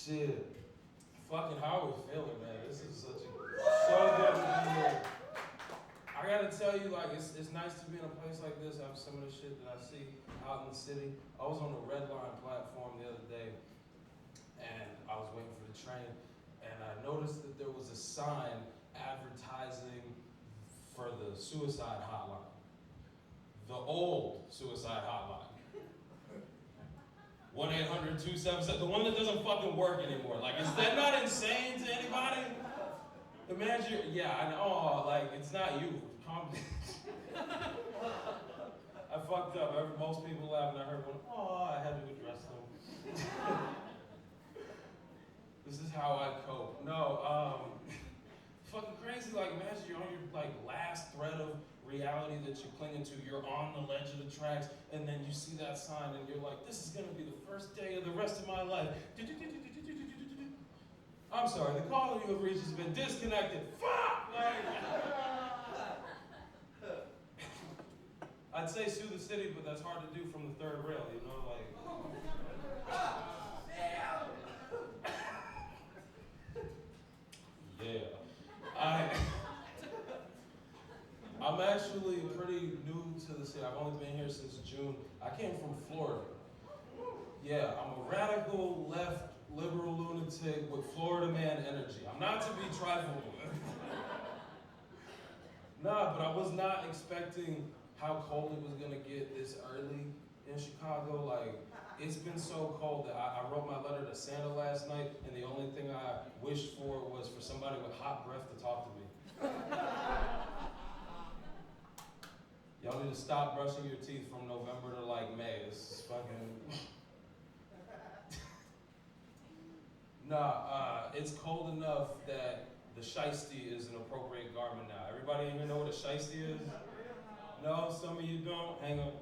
Shit. Fucking how are we feeling, man? This is so good to be here. I gotta tell you, like, it's nice to be in a place like this after some of the shit that I see out in the city. I was on the Red Line platform the other day, and I was waiting for the train, and I noticed that there was a sign advertising for the suicide hotline, the old suicide hotline. 1-800-277, the one that doesn't fucking work anymore. Like, is that not insane to anybody? Imagine, yeah, I know, like, it's not you. Calm down. I fucked up. Most people laugh, and I heard one, I had to address them. This is how I cope. No, fucking crazy. Like, imagine you're on your, like, last thread of reality that you're clinging to. You're on the ledge of the tracks, and then you see that sign, and you're like, this is gonna be the first day of the rest of my life. I'm sorry, the call you have reached has been disconnected. Fuck! Like, I'd say sue the city, but that's hard to do from the third rail, you know, like. Yeah. I'm actually pretty new to the city. I've only been here since June. I came from Florida. Yeah, I'm a radical left liberal lunatic with Florida man energy. I'm not to be trifled with. Nah, but I was not expecting how cold it was gonna get this early in Chicago. Like, it's been so cold that I wrote my letter to Santa last night, and the only thing I wished for was for somebody with hot breath to talk to me. Y'all need to stop brushing your teeth from November to like May. This is fucking. Nah, it's cold enough that the shiesty is an appropriate garment now. Everybody in here know what a shiesty is? No, some of you don't. Hang on.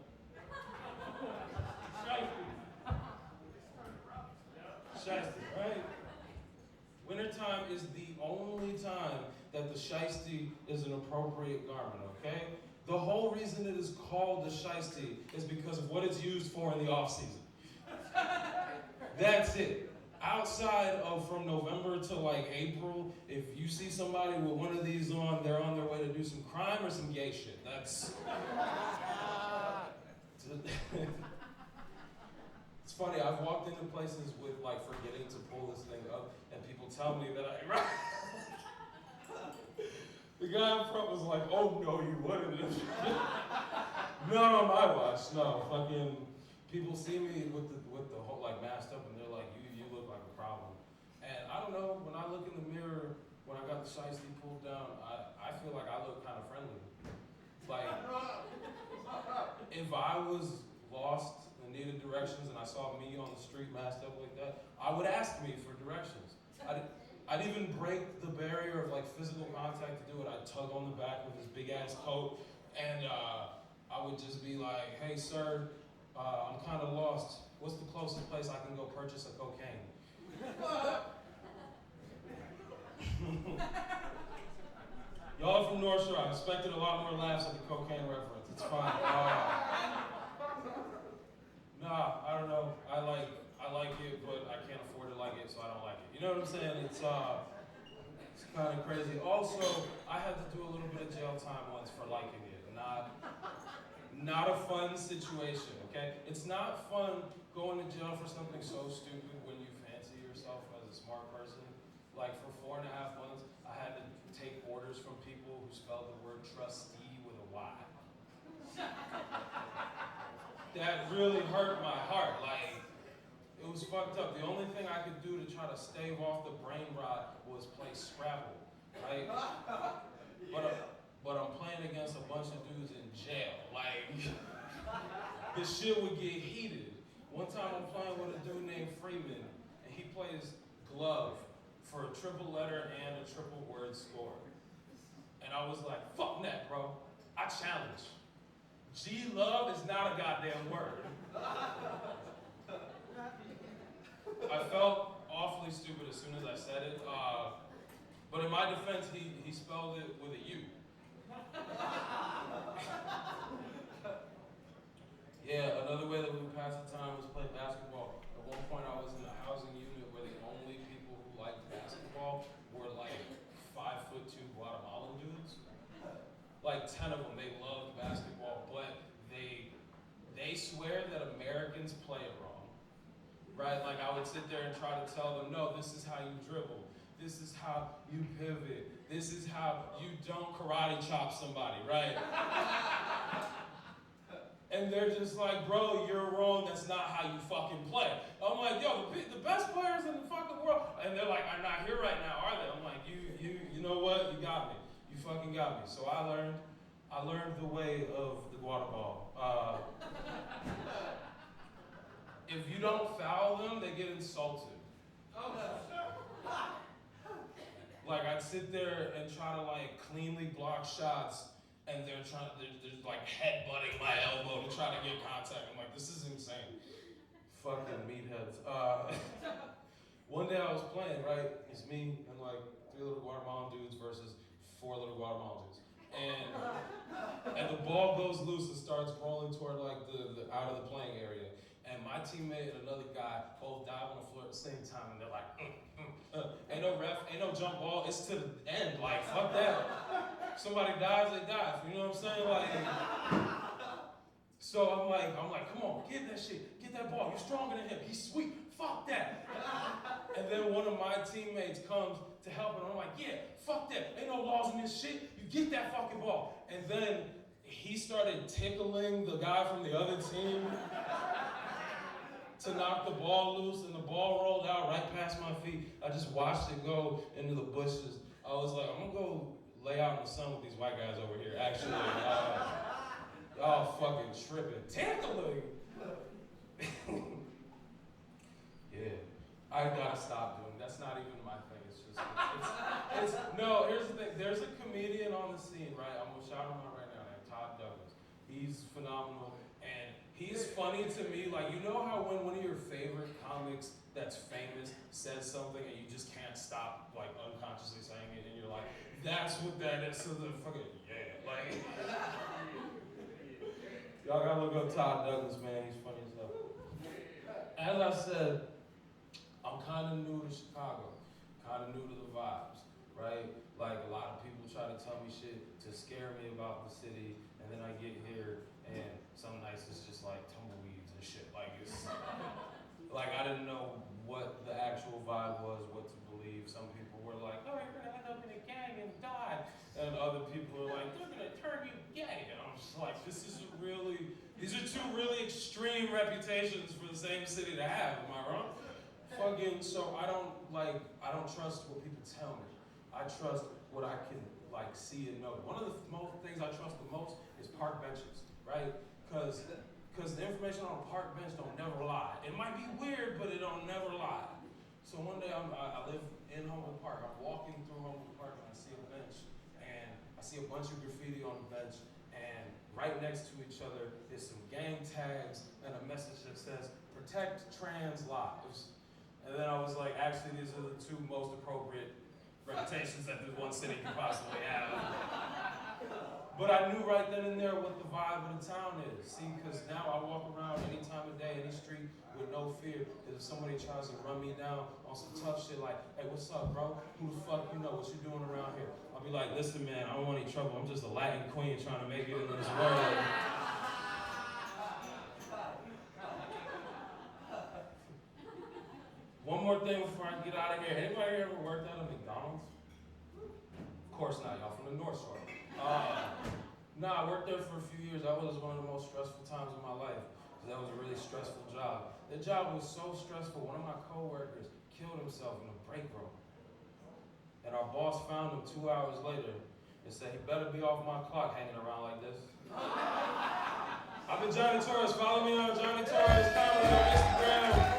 Shiesty, right? Wintertime is the only time that the shiesty is an appropriate garment, okay? The whole reason it is called the shiesty is because of what it's used for in the off-season. That's it. Outside of from November to like April, if you see somebody with one of these on, they're on their way to do some crime or some gay shit. That's. It's funny, I've walked into places with like forgetting to pull this thing up, and people tell me that I. The guy in front was like, oh no, you wouldn't. Not on my watch, no. Fucking people see me with the whole like masked up, and they're like, you look like a problem. And I don't know, when I look in the mirror, when I got the shiesty pulled down, I feel like I look kind of friendly. Like, if I was lost and needed directions and I saw me on the street masked up like that, I would ask me for directions. I'd even break the barrier of like physical contact to do it. I'd tug on the back of his big ass coat, and I would just be like, hey sir, I'm kind of lost. What's the closest place I can go purchase a cocaine? Y'all from North Shore, I expected a lot more laughs at the cocaine reference. It's fine. Nah, I don't know. I like it, but I can't afford to like it, so I don't like it. You know what I'm saying? It's kind of crazy. Also, I had to do a little bit of jail time once for liking it. Not a fun situation, okay? It's not fun going to jail for something so stupid when you fancy yourself as a smart person. Like, for 4.5 months, I had to take orders from people who spelled the word trustee with a Y. That really hurt my heart. Like, it was fucked up. The only thing I could do to try to stave off the brain rot was play Scrabble, right? But I'm playing against a bunch of dudes in jail. Like, the shit would get heated. One time I'm playing with a dude named Freeman, and he plays glove for a triple letter and a triple word score. And I was like, fuck that, bro. I challenge. G-love is not a goddamn word. I felt awfully stupid as soon as I said it. But in my defense, he spelled it with a U. Yeah, another way that we would pass the time was play basketball. At one point, I was in a housing unit where the only like 10 of them, they loved basketball, but they swear that Americans play it wrong, right? Like I would sit there and try to tell them, no, this is how you dribble. This is how you pivot. This is how you don't karate chop somebody, right? And they're just like, bro, you're wrong. That's not how you fucking play. I'm like, yo, the best players in the fucking world. And they're like, I'm not here right now, are they? I'm like, you know what? You got me. You fucking got me. So I learned the way of the guata ball. If you don't foul them, they get insulted. Like I'd sit there and try to like cleanly block shots, and they're like headbutting my elbow to try to get contact. I'm like, this is insane. Fucking meatheads. One day I was playing, right? It's me and like 3 little Guatemalan dudes versus 4 little Guatemalan dudes. And the ball goes loose and starts rolling toward like the out of the playing area. And my teammate and another guy both dive on the floor at the same time, and they're like, ain't no ref, ain't no jump ball, it's to the end, like, fuck that. Somebody dives, they dive, you know what I'm saying? Like, so I'm like, come on, get that shit, get that ball, you're stronger than him, he's sweet, fuck that. And then one of my teammates comes to help, and I'm like, yeah, fuck that, ain't no laws in this shit, you get that fucking ball. And then he started tickling the guy from the other team to knock the ball loose, and the ball rolled out right past my feet. I just watched it go into the bushes. I was like, I'm gonna go lay out in the sun with these white guys over here, actually. Y'all fucking tripping. Tickling! Yeah. I gotta stop doing it. That's not even my thing. No, here's the thing. There's a comedian on the scene, right? I'm gonna shout him out right now, named Todd Douglas. He's phenomenal. And he's funny to me. Like, you know how when one of your favorite comics that's famous says something and you just can't stop, like, unconsciously saying it, and you're like, that's what that is. So the fucking, yeah. Like, y'all gotta look up Todd Douglas, man. He's funny as hell. As I said, I'm kind of new to Chicago, kind of new to the vibes, right? Like, a lot of people try to tell me shit to scare me about the city, and then I get here, and some nights it's just like tumbleweeds and shit. Like, it's like I didn't know what the actual vibe was, what to believe. Some people were like, oh, you're gonna end up in a gang and die. And other people are like, they're gonna turn you gay. And I'm just like, these are 2 really extreme reputations for the same city to have, am I wrong? Fucking, so I don't trust what people tell me. I trust what I can like see and know. One of the things I trust the most is park benches, right? Because the information on a park bench don't never lie. It might be weird, but it don't never lie. So one day I live in Humboldt Park. I'm walking through Humboldt Park and I see a bench, and I see a bunch of graffiti on the bench, and right next to each other is some gang tags and a message that says, protect trans lives. And then I was like, actually, these are the 2 most appropriate reputations that this one city could possibly have. But I knew right then and there what the vibe of the town is. See, because now I walk around any time of day, any street, with no fear that if somebody tries to run me down on some tough shit like, hey, what's up, bro? Who the fuck you know? What you doing around here? I'll be like, listen, man, I don't want any trouble. I'm just a Latin queen trying to make it in this world. One more thing before I get out of here. Anybody ever worked at a McDonald's? Of course not. Y'all from the North Shore. I worked there for a few years. That was one of the most stressful times of my life, because that was a really stressful job. The job was so stressful, one of my coworkers killed himself in a break room. And our boss found him 2 hours later and said, he better be off my clock hanging around like this. I've been Johnny Torres. Follow me on Johnny Torres Comedy on Instagram.